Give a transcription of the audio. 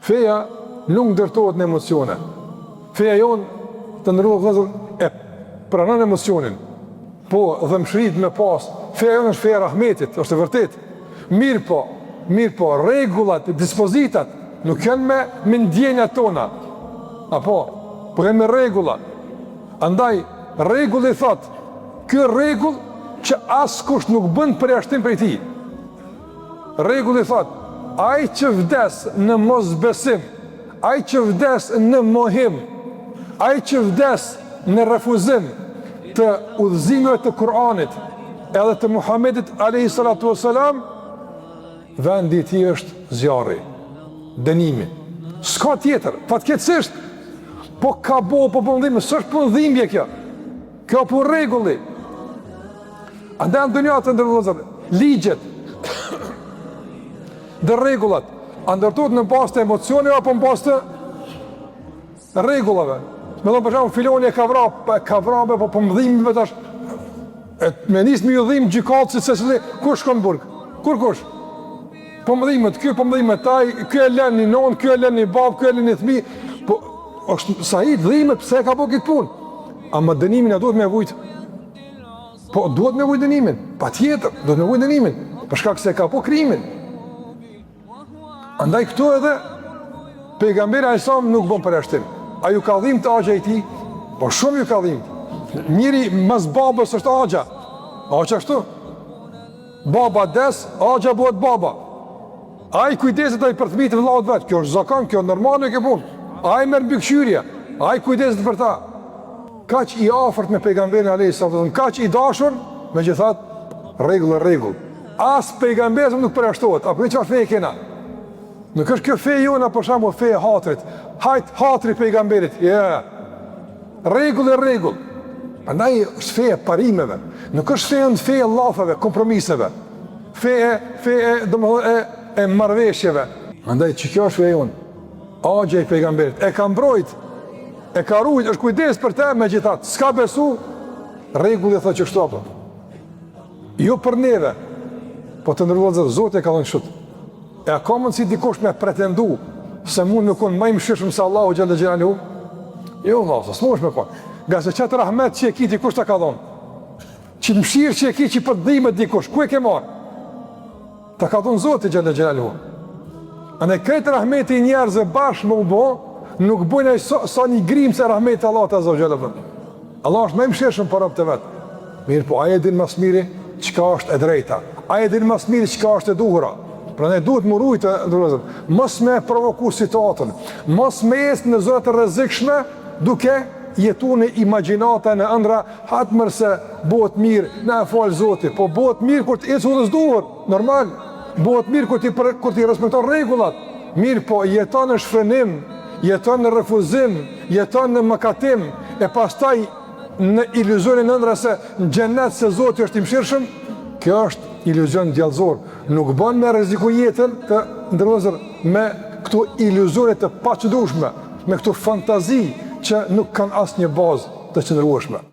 Feja nuk ndërtohet në emocione. Feja jonë të ndërruar vëllezër e pranon emocionin. Po dhëmshërit me pas. Feja jonë është feja e rahmetit, është e vërtet. Mirë po, rregullat, dispozitat nuk janë me ndjenjat tona. Apo, po janë me rregulla. Andaj rregulli thot, ky rregull që askush nuk bën përjashtim prej tij. Rregulli thot, ai që vdes në mosbesim, ai që vdes në mohim, ai që vdes në refuzim të udhëzimeve të Kur'anit edhe të Muhamedit alayhi salatu wassalam, vendi i tij është zjarri, dënimi. S'ka tjetër, fatkeqësisht. Po ka po pëndhime, s'është pëndhimje kjo. Kjo po rregulli. Andaj në dunja të ndërvëllezër, ligjet dhe rregullat ndërtohet në bazë të emocioneve apo në bazë të rregullave. Me thonë për shembull filoni e ka vrapë po pëndhimeve tash. Me nis me udhim gjykatës se kush shkon në burg. Kush? Pëndhimet, ky pëndhimet taj, ky e lën një non, ky e lën një bab, ky e lën një fëmijë. Po është sa i dhimet pse ka po këtë punë. Ama dënimin a duhet me vujt. Po duhet me vujt dënimin. Patjetër, duhet me vujt dënimin. Për shkak se ka po krimin. Andaj këtu edhe pejgamberi alajhissalam nuk bën përjashtim. A ju ka dhimbë të agja i tij? Po shumë ju ka dhimbë. Njëri mas babës është agja. Agja ashtu. Baba des, agja bëhet baba. Ai kujdeset ai për fëmijët e vëllaut vet. Kjo është zakon, kjo normale kjo punë. Ai merr mbikëqyrje, ai kujdeset për ta. Kaq i afërt me pejgamberin alayhissalam, kaq i dashur, megjithatë rregull. As pejgamberi nuk përjashtohet, apo çfarë fe kena? Nuk është kjo fe jona për shembull fe e hatrit. Hajt hatri pejgamberit. Ja. Rregull. Prandaj është fe e parimeve. Nuk është fe e llafave, kompromiseve. Fe domethënë e marrëveshjeve. Prandaj kjo është fe jona. Agja i pejgamberit, e ka mbrojt, e ka rujt, është kujdes për te me gjithat, s'ka besu, rregulli thotë që kështu apo. Jo për neve, po të ndërvëllezër, Zoti e ka thënë kështu. E ka mundsi dikush me pretendu se mund me kon më i mëshirshëm se Allahu xhalla xhelalu? Jo, valla, s'mund me kon. Nga se çat rahmet që e ki dikush ta ka dhënë. Që mëshirë që e ki që për dhimbet dikush, ku e ke marr? Ta ka dhënë Zoti xhalla xhelalu. A ne këtë rahmeti i njerëzve bashkë më u bo, nuk bojnë sa një grimë se rahmeti Allah të azza wa. Allah është më i mëshirshëm për robët e vet. Mirë, po ai e din më së miri çka është e drejta. Ai e din më së miri çka është e duhura. Prandaj duhet më rujtë, mos me provoku situatën, mos me ecë në zona të rrezikshme duke jetuar në imagjinata në ëndra hatmër se bëhet mirë, na fal Zoti, po bëhet mirë kur të ecë udhës duhur, normal. Bëhet mirë kur ti respekton rregullat. Mirë, po jeton në shfrenim, jeton në refuzim, jeton në mëkatim, e pastaj në iluzionin ëndra se në xhenet se Zoti është i mëshirshëm. Kjo është iluzion djallëzor. Nuk bën me rreziku jetën të ndërlozur me këto iluzione të paqëdukshme, me këto fantazi që nuk kanë asnjë bazë të qëndrueshme.